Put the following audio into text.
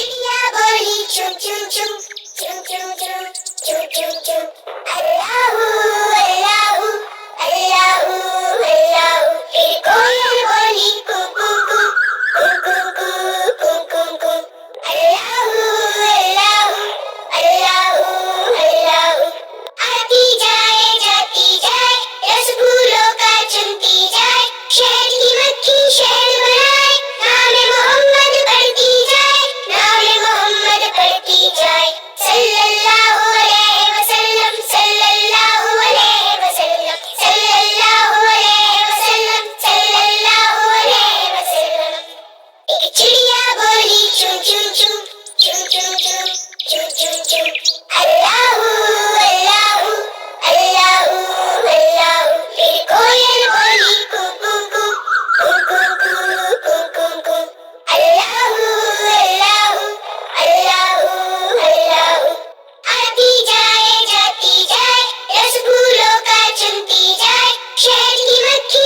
चिड़िया बोली चुन चुन चुन चुन चुन चुन चुन चुन चुन। अल्लाहू अल्लाहू अल्लाहू अल्लाहू। फिर कोयल बोली कु कु कु कु कु कु कु कु कु। अल्लाहू अल्लाहू अल्लाहू अल्लाहू। आती जाए जाती जाए, रसगुल्लों का चुनती जाए, शहद की मक्खी शहद बनाए, नाम मोहम्मद पढ़ती जाए, नाम मोहम्मद पढ़ती जाए। सल्लल्लाहु अलैहि वसल्लम सल्लल्लाहु अलैहि वसल्लम सल्लल्लाहु अलैहि वसल्लम सल्लल्लाहु अलैहि वसल्लम। एक चिड़िया बोली चुन चुन चुन चुन चुन चुन चुन चुन चुन। अल्लाहू अल्लाहू अल्लाहू अल्लाहू। फिर कोयल बोली कु कु कु कु कु कु कु कु कु। अल्लाहू अल्लाहू अल्लाहू अल्लाहू। आती जाए जाती जाए, रसगुल्लों का चुनती जाए, शहद की मक्खी